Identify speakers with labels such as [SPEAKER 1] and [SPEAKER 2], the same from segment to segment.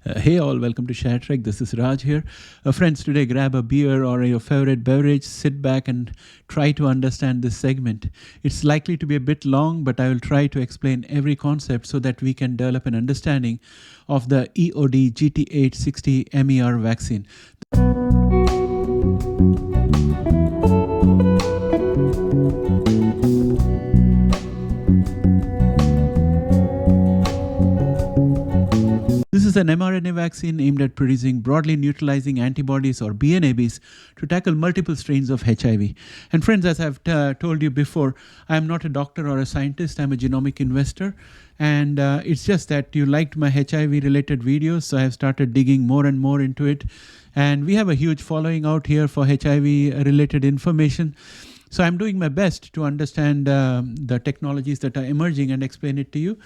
[SPEAKER 1] Hey all, welcome to Share Trek. This is Raj here. Friends, today grab a beer or your favorite beverage, sit back and try to understand this segment. It's likely to be a bit long, but I will try to explain every concept so that we can develop an understanding of the eOD-GT8 60 MER vaccine. This is an mRNA vaccine aimed at producing broadly neutralizing antibodies or BNABs to tackle multiple strains of HIV. And friends, as I've told you before, I'm not a doctor or a scientist. I'm a genomic investor. And it's just that you liked my HIV related videos, so I have started digging more and more into it. And we have a huge following out here for HIV related information. So I'm doing my best to understand the technologies that are emerging and explain it to you.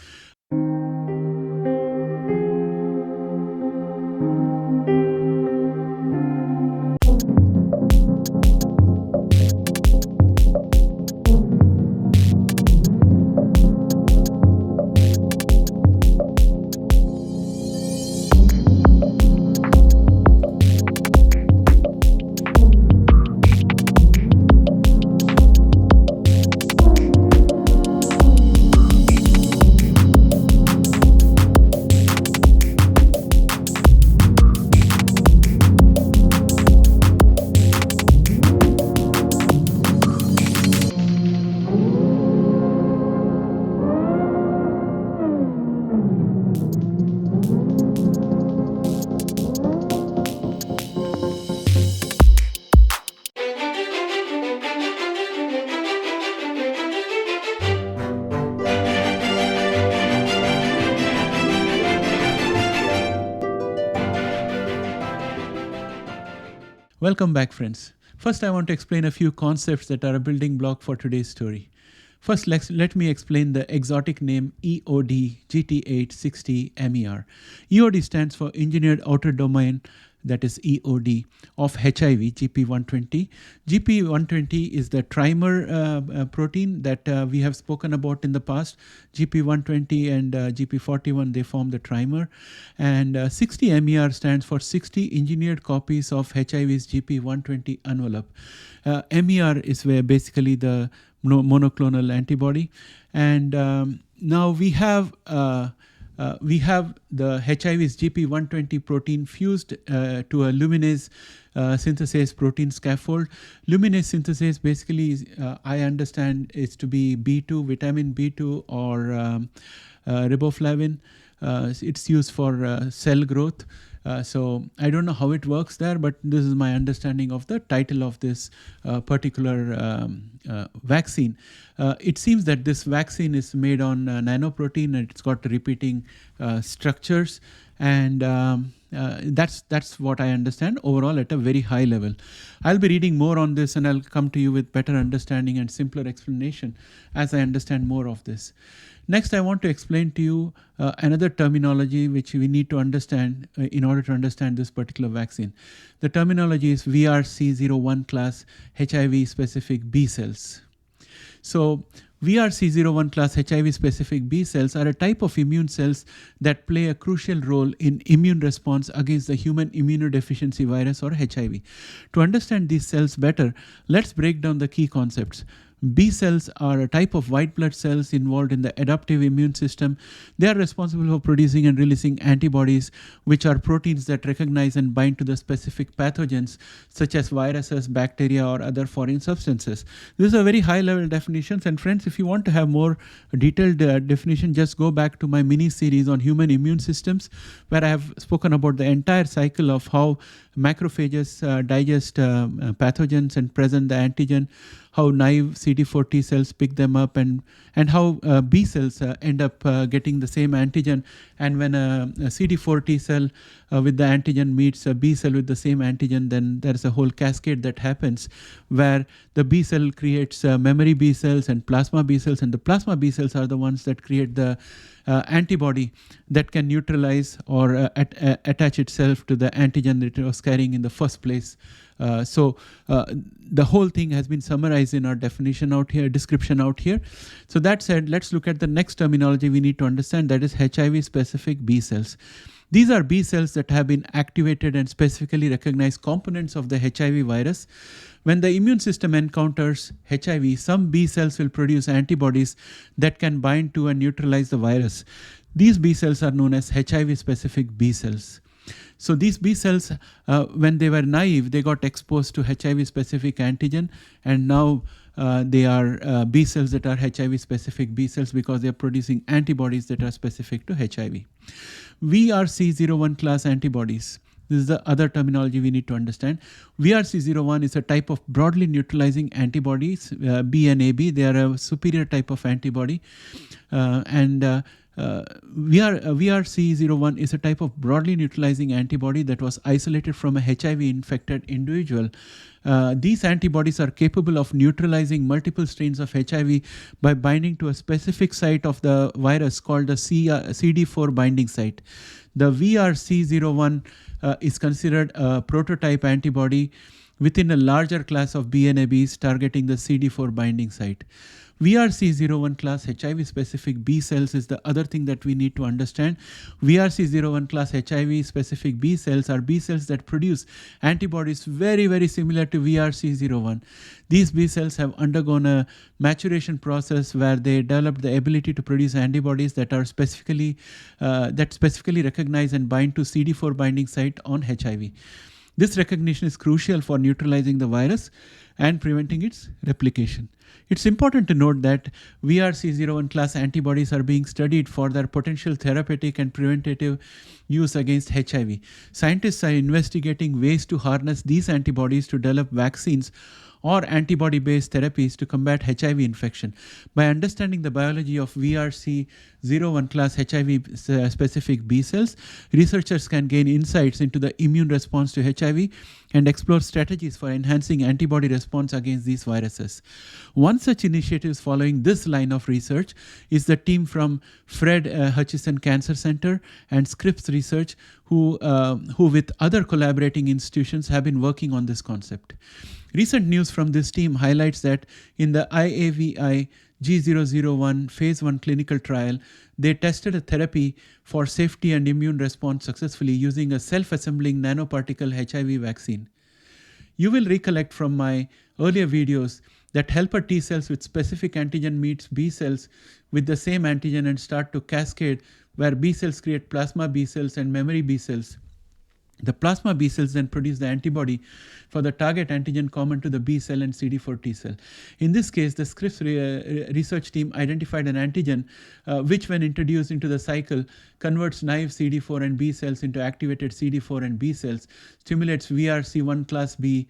[SPEAKER 1] Welcome back, friends. First, I want to explain a few concepts that are a building block for today's story. First, let me explain the exotic name eOD-GT8 60 MER. eOD stands for Engineered Outer Domain, that is eOD, of HIV, GP120. GP120 is the trimer protein that we have spoken about in the past. GP120 and GP41, they form the trimer. And 60 MER stands for 60 engineered copies of HIV's GP120 envelope. MER is where basically the monoclonal antibody. And now we have the HIV's GP120 protein fused to a luminase synthesase protein scaffold. Luminase synthesase basically, I understand, is to be B2, vitamin B2 or riboflavin. It's used for cell growth. So I don't know how it works there, but this is my understanding of the title of this particular vaccine. It seems that this vaccine is made on nanoprotein and it's got repeating structures, and that's what I understand overall at a very high level. I'll be reading more on this and I'll come to you with better understanding and simpler explanation as I understand more of this. Next, I want to explain to you another terminology which we need to understand in order to understand this particular vaccine. The terminology is VRC01 class HIV Specific B Cells. So VRC01 class HIV specific B cells are a type of immune cells that play a crucial role in immune response against the human immunodeficiency virus or HIV. To understand these cells better, let's break down the key concepts. B cells are a type of white blood cells involved in the adaptive immune system. They are responsible for producing and releasing antibodies, which are proteins that recognize and bind to the specific pathogens, such as viruses, bacteria, or other foreign substances. These are very high-level definitions. And friends, if you want to have more detailed definition, just go back to my mini-series on human immune systems, where I have spoken about the entire cycle of how macrophages digest pathogens and present the antigen, how naive CD4 T cells pick them up, and how B cells end up getting the same antigen. And when a CD4 T cell with the antigen meets a B cell with the same antigen, then there's a whole cascade that happens where the B cell creates memory B cells and plasma B cells, and the plasma B cells are the ones that create the antibody that can neutralize or attach itself to the antigen that it was carrying in the first place. So the whole thing has been summarized in our description out here. So that said, let's look at the next terminology we need to understand, that is HIV specific B cells. These are B cells that have been activated and specifically recognized components of the HIV virus. When the immune system encounters HIV, some B cells will produce antibodies that can bind to and neutralize the virus. These B cells are known as HIV specific B cells. So these B cells, when they were naive, they got exposed to HIV specific antigen, and now they are B cells that are HIV specific B cells because they are producing antibodies that are specific to HIV. VRC01 class antibodies. This is the other terminology we need to understand. VRC01 is a type of broadly neutralizing antibodies, B and AB. They are a superior type of antibody. VRC01 is a type of broadly neutralizing antibody that was isolated from a HIV-infected individual. These antibodies are capable of neutralizing multiple strains of HIV by binding to a specific site of the virus called the CD4 binding site. The VRC01 is considered a prototype antibody within a larger class of BNABs targeting the CD4 binding site. VRC01 class HIV specific B cells is the other thing that we need to understand. VRC01 class HIV specific B cells are B cells that produce antibodies very, very similar to VRC01. These B cells have undergone a maturation process where they develop the ability to produce antibodies that are specifically recognize and bind to CD4 binding site on HIV. This recognition is crucial for neutralizing the virus and preventing its replication. It's important to note that VRC01 class antibodies are being studied for their potential therapeutic and preventative use against HIV. Scientists are investigating ways to harness these antibodies to develop vaccines or antibody-based therapies to combat HIV infection. By understanding the biology of VRC01 class HIV specific B cells, researchers can gain insights into the immune response to HIV and explore strategies for enhancing antibody response against these viruses. One such initiative following this line of research is the team from Fred Hutchinson Cancer Center and Scripps Research, who with other collaborating institutions have been working on this concept. Recent news from this team highlights that in the IAVI G001 phase 1 clinical trial, they tested a therapy for safety and immune response successfully using a self-assembling nanoparticle HIV vaccine. You will recollect from my earlier videos that helper T cells with specific antigen meets B cells with the same antigen and start to cascade, where B cells create plasma B cells and memory B cells. The plasma B cells then produce the antibody for the target antigen common to the B cell and CD4 T cell. In this case, the Scripps research team identified an antigen which, when introduced into the cycle, converts naive CD4 and B cells into activated CD4 and B cells, stimulates VRC1 class B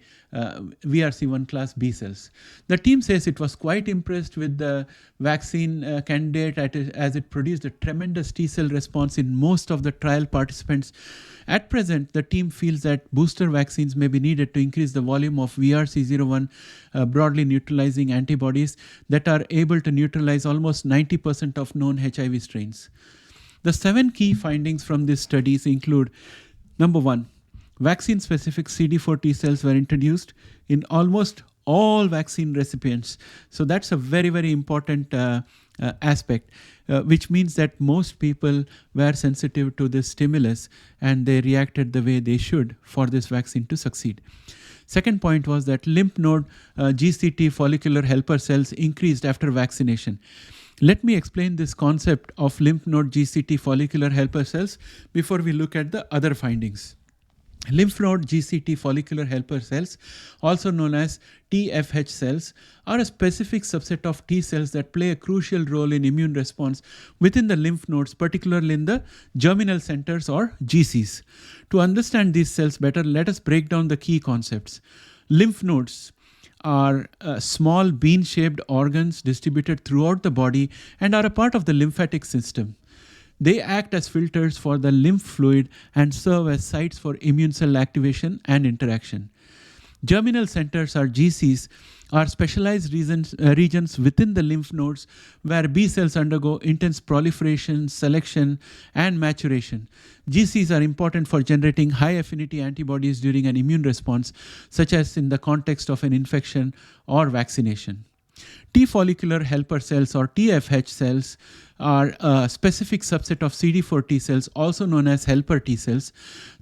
[SPEAKER 1] cells. The team says it was quite impressed with the vaccine candidate as it produced a tremendous T cell response in most of the trial participants. At present, the team feels that booster vaccines may be needed to increase the volume of VRC01 broadly neutralizing antibodies that are able to neutralize almost 90% of known HIV strains. The 7 key findings from these studies include: number 1, vaccine-specific CD4 T cells were introduced in almost all vaccine recipients. So that's a very, very important aspect, which means that most people were sensitive to this stimulus and they reacted the way they should for this vaccine to succeed. Second point was that lymph node GCT follicular helper cells increased after vaccination. Let me explain this concept of lymph node GCT follicular helper cells before we look at the other findings. Lymph node GCT follicular helper cells, also known as TFH cells, are a specific subset of T cells that play a crucial role in immune response within the lymph nodes, particularly in the germinal centers or GCs. To understand these cells better, let us break down the key concepts. Lymph nodes are small bean-shaped organs distributed throughout the body and are a part of the lymphatic system. They act as filters for the lymph fluid and serve as sites for immune cell activation and interaction. Germinal centers, or GCs, are specialized regions within the lymph nodes where B cells undergo intense proliferation, selection, and maturation. GCs are important for generating high affinity antibodies during an immune response, such as in the context of an infection or vaccination. T follicular helper cells or TFH cells are a specific subset of CD4 T cells, also known as helper T cells,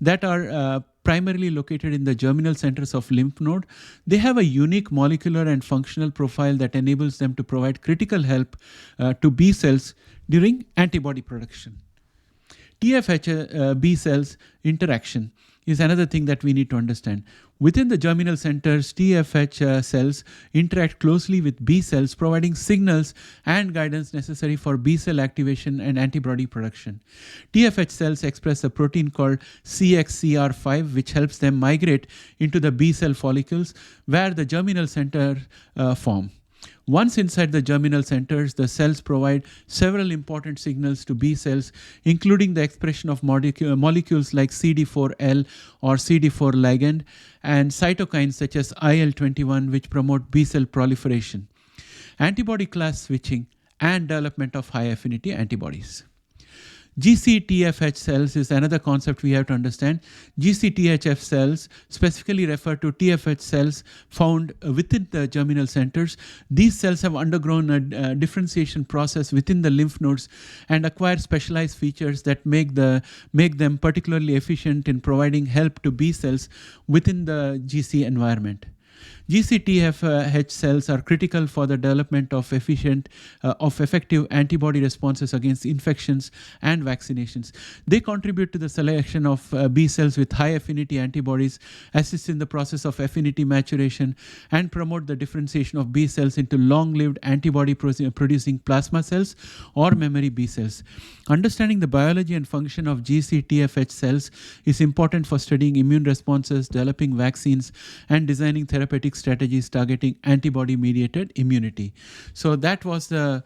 [SPEAKER 1] that are primarily located in the germinal centers of lymph node. They have a unique molecular and functional profile that enables them to provide critical help to B cells during antibody production. TFH B cells interaction is another thing that we need to understand. Within the germinal centers, TFH cells interact closely with B cells, providing signals and guidance necessary for B cell activation and antibody production. TFH cells express a protein called CXCR5, which helps them migrate into the B cell follicles where the germinal center form. Once inside the germinal centers, the cells provide several important signals to B cells, including the expression of molecules like CD4L or CD4 ligand and cytokines such as IL-21, which promote B cell proliferation, antibody class switching, and development of high affinity antibodies. GCTFH cells is another concept we have to understand. GCTHF cells specifically refer to TFH cells found within the germinal centers. These cells have undergone a differentiation process within the lymph nodes and acquire specialized features that make them particularly efficient in providing help to B cells within the GC environment. GCTFH cells are critical for the development of effective antibody responses against infections and vaccinations. They contribute to the selection of B cells with high affinity antibodies, assist in the process of affinity maturation, and promote the differentiation of B cells into long-lived antibody-producing plasma cells or memory B cells. Understanding the biology and function of GCTFH cells is important for studying immune responses, developing vaccines, and designing therapeutic strategies targeting antibody-mediated immunity. So that was the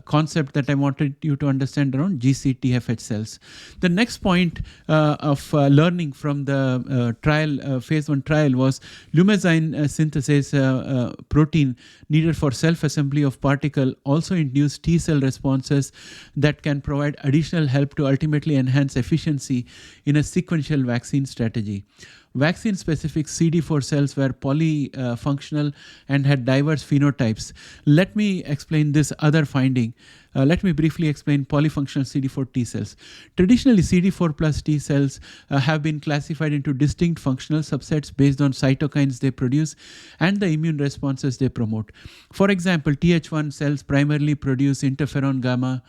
[SPEAKER 1] concept that I wanted you to understand around GCTFH cells. The next point of learning from the phase 1 trial was lumazine synthase protein needed for self-assembly of particle also induced T cell responses that can provide additional help to ultimately enhance efficiency in a sequential vaccine strategy. Vaccine-specific CD4 cells were polyfunctional and had diverse phenotypes. Let me explain this other finding. Let me briefly explain polyfunctional CD4 T cells. Traditionally, CD4 plus T cells have been classified into distinct functional subsets based on cytokines they produce and the immune responses they promote. For example, Th1 cells primarily produce interferon gamma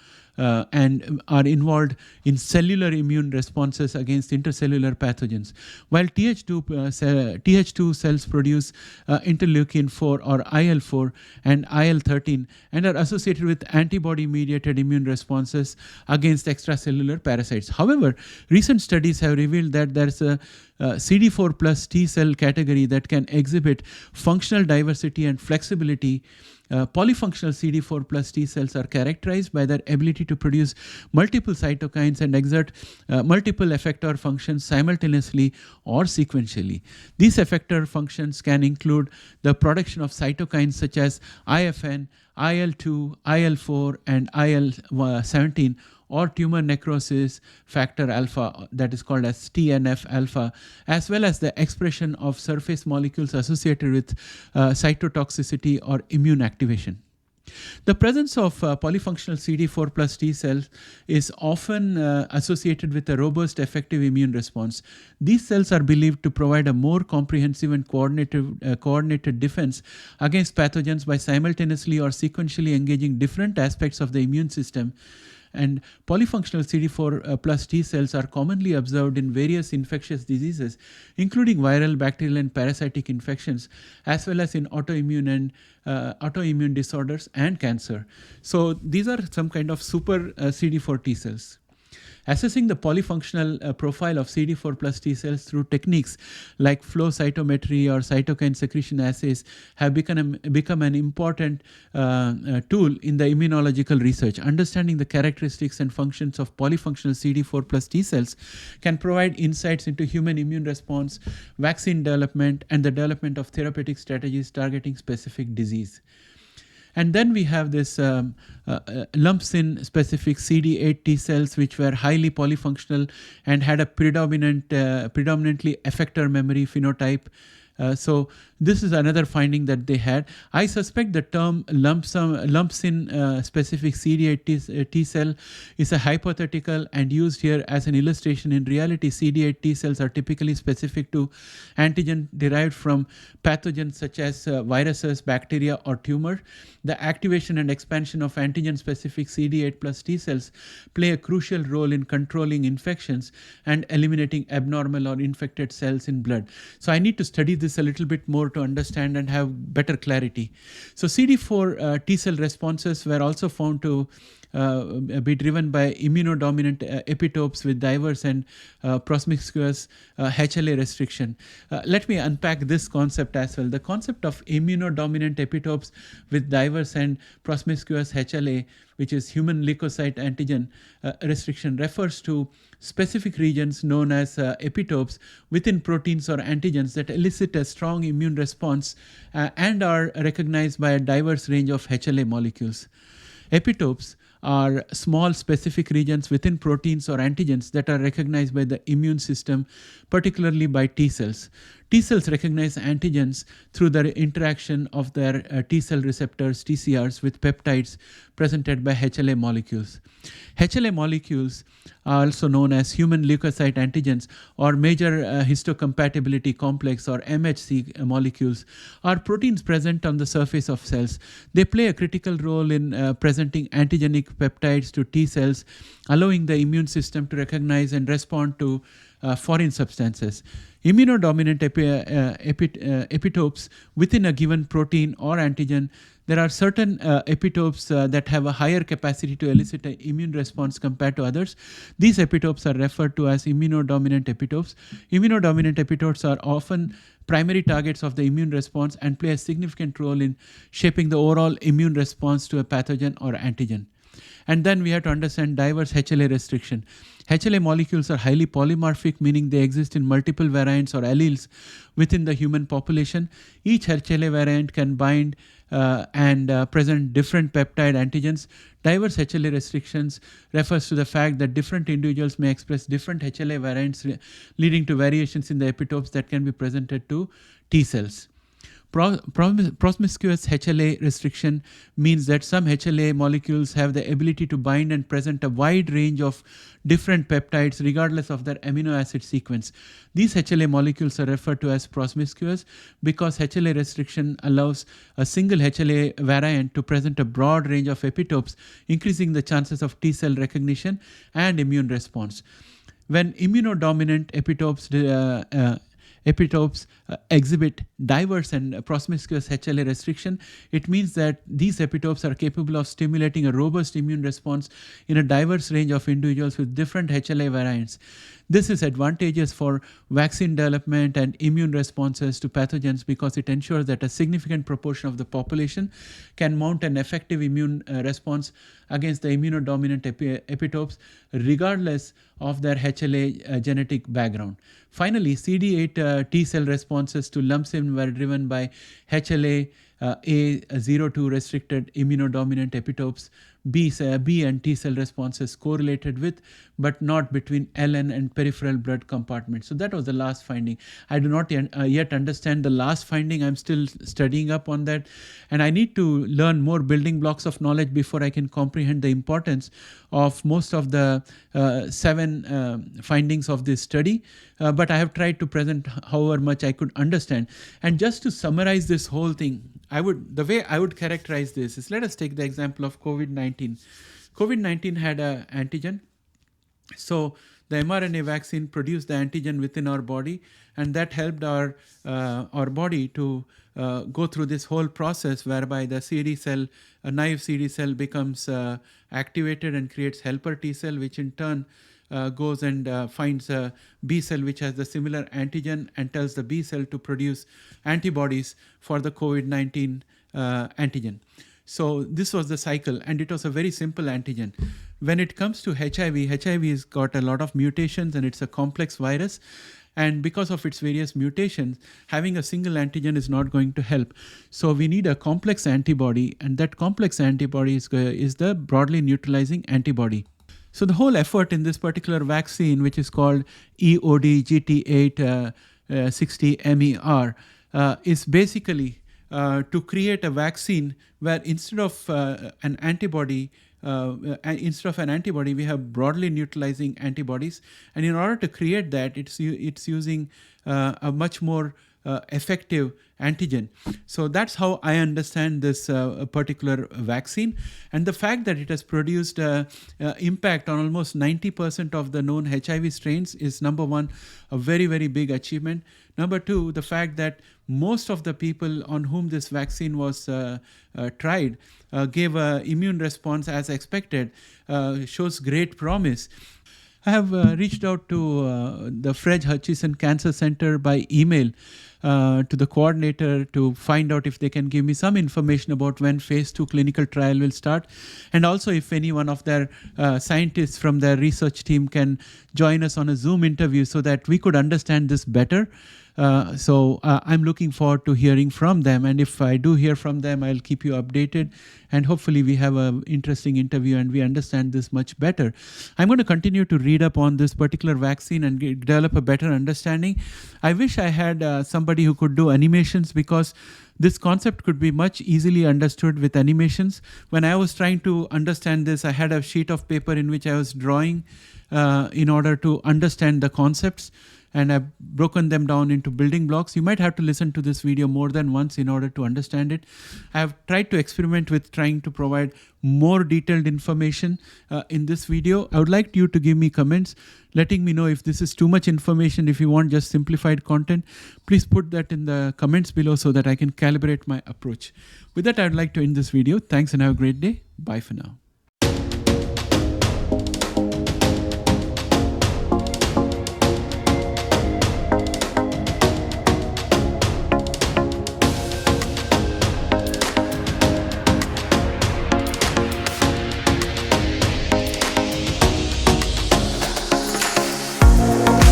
[SPEAKER 1] and are involved in cellular immune responses against intercellular pathogens, while Th2 cells produce interleukin 4 or IL-4 and IL-13 and are associated with antibody-mediated immune responses against extracellular parasites. However, recent studies have revealed that there's a CD4 plus T cell category that can exhibit functional diversity and flexibility. Polyfunctional CD4 plus T cells are characterized by their ability to produce multiple cytokines and exert multiple effector functions simultaneously or sequentially. These effector functions can include the production of cytokines such as IFN, IL-2, IL-4, and IL-17, or tumor necrosis factor alpha, that is called as TNF alpha, as well as the expression of surface molecules associated with cytotoxicity or immune activation. The presence of polyfunctional CD4 plus T cells is often associated with a robust effective immune response. These cells are believed to provide a more comprehensive and coordinated defense against pathogens by simultaneously or sequentially engaging different aspects of the immune system. And polyfunctional CD4 plus T cells are commonly observed in various infectious diseases, including viral, bacterial, and parasitic infections, as well as in autoimmune disorders and cancer. So these are some kind of super CD4 T cells. Assessing the polyfunctional profile of CD4 plus T cells through techniques like flow cytometry or cytokine secretion assays have become an important tool in the immunological research. Understanding the characteristics and functions of polyfunctional CD4 plus T cells can provide insights into human immune response, vaccine development, and the development of therapeutic strategies targeting specific disease. And then we have this lump-in specific CD8 T cells, which were highly polyfunctional and had a predominantly effector memory phenotype. So this is another finding that they had. I suspect the term lump-in specific CD8 T cell is a hypothetical and used here as an illustration. In reality, CD8 T cells are typically specific to antigen derived from pathogens such as viruses, bacteria, or tumor. The activation and expansion of antigen-specific CD8 plus T cells play a crucial role in controlling infections and eliminating abnormal or infected cells in blood. So I need to study this a little bit more to understand and have better clarity. So CD4 T cell responses were also found to be driven by immunodominant epitopes with diverse and promiscuous HLA restriction. Let me unpack this concept as well. The concept of immunodominant epitopes with diverse and promiscuous HLA, which is human leukocyte antigen restriction, refers to specific regions known as epitopes within proteins or antigens that elicit a strong immune response and are recognized by a diverse range of HLA molecules. Epitopes are small specific regions within proteins or antigens that are recognized by the immune system, particularly by T cells. T cells recognize antigens through the interaction of their T cell receptors, TCRs, with peptides presented by HLA molecules. HLA molecules are also known as human leukocyte antigens or major histocompatibility complex or MHC molecules, are proteins present on the surface of cells. They play a critical role in presenting antigenic peptides to T cells, allowing the immune system to recognize and respond to foreign substances. Immunodominant epitopes within a given protein or antigen. There are certain epitopes that have a higher capacity to elicit an immune response compared to others. These epitopes are referred to as immunodominant epitopes. Immunodominant epitopes are often primary targets of the immune response and play a significant role in shaping the overall immune response to a pathogen or antigen. And then we have to understand diverse HLA restriction. HLA molecules are highly polymorphic, meaning they exist in multiple variants or alleles within the human population. Each HLA variant can bind and present different peptide antigens. Diverse HLA restrictions refers to the fact that different individuals may express different HLA variants, leading to variations in the epitopes that can be presented to T cells. Promiscuous HLA restriction means that some HLA molecules have the ability to bind and present a wide range of different peptides regardless of their amino acid sequence. These HLA molecules are referred to as promiscuous because HLA restriction allows a single HLA variant to present a broad range of epitopes, increasing the chances of T cell recognition and immune response. When immunodominant epitopes exhibit diverse and promiscuous HLA restriction, it means that these epitopes are capable of stimulating a robust immune response in a diverse range of individuals with different HLA variants. This is advantageous for vaccine development and immune responses to pathogens because it ensures that a significant proportion of the population can mount an effective immune response against the immunodominant epitopes regardless of their HLA genetic background. Finally, CD8 T cell responses to lump-in were driven by HLA A02 restricted immunodominant epitopes. B and T cell responses correlated with but not between LN and peripheral blood compartments. So that was the last finding. I do not yet understand the last finding. I'm still studying up on that, and I need to learn more building blocks of knowledge before I can comprehend the importance of most of the 7 findings of this study. But I have tried to present however much I could understand. And just to summarize this whole thing, the way I would characterize this is, let us take the example of COVID-19. COVID-19 had an antigen. So the mRNA vaccine produced the antigen within our body, and that helped our body to go through this whole process whereby the CD cell, a naive CD cell, becomes activated and creates helper T cell, which in turn goes and finds a B cell which has the similar antigen and tells the B cell to produce antibodies for the COVID-19 antigen. So this was the cycle, and it was a very simple antigen. When it comes to HIV, HIV has got a lot of mutations and it's a complex virus. And because of its various mutations, having a single antigen is not going to help. So we need a complex antibody, and that complex antibody is the broadly neutralizing antibody. So the whole effort in this particular vaccine, which is called eOD-GT8 60MER, is basically to create a vaccine where instead of an antibody, we have broadly neutralizing antibodies. And in order to create that, it's using a much more effective antigen. So that's how I understand this particular vaccine. And the fact that it has produced impact on almost 90% of the known HIV strains is, number one, a very, very big achievement. Number two, the fact that most of the people on whom this vaccine was tried gave an immune response as expected, shows great promise. I have reached out to the Fred Hutchison Cancer Center by email to the coordinator to find out if they can give me some information about when phase 2 clinical trial will start, and also if any one of their scientists from their research team can join us on a Zoom interview so that we could understand this better. So I'm looking forward to hearing from them, and if I do hear from them, I'll keep you updated, and hopefully we have an interesting interview and we understand this much better. I'm going to continue to read up on this particular vaccine and develop a better understanding. I wish I had somebody who could do animations, because this concept could be much easily understood with animations. When I was trying to understand this, I had a sheet of paper in which I was drawing in order to understand the concepts, and I've broken them down into building blocks. You might have to listen to this video more than once in order to understand it. I've tried to experiment with trying to provide more detailed information in this video. I would like you to give me comments, letting me know if this is too much information. If you want just simplified content, please put that in the comments below so that I can calibrate my approach. With that, I'd like to end this video. Thanks and have a great day. Bye for now.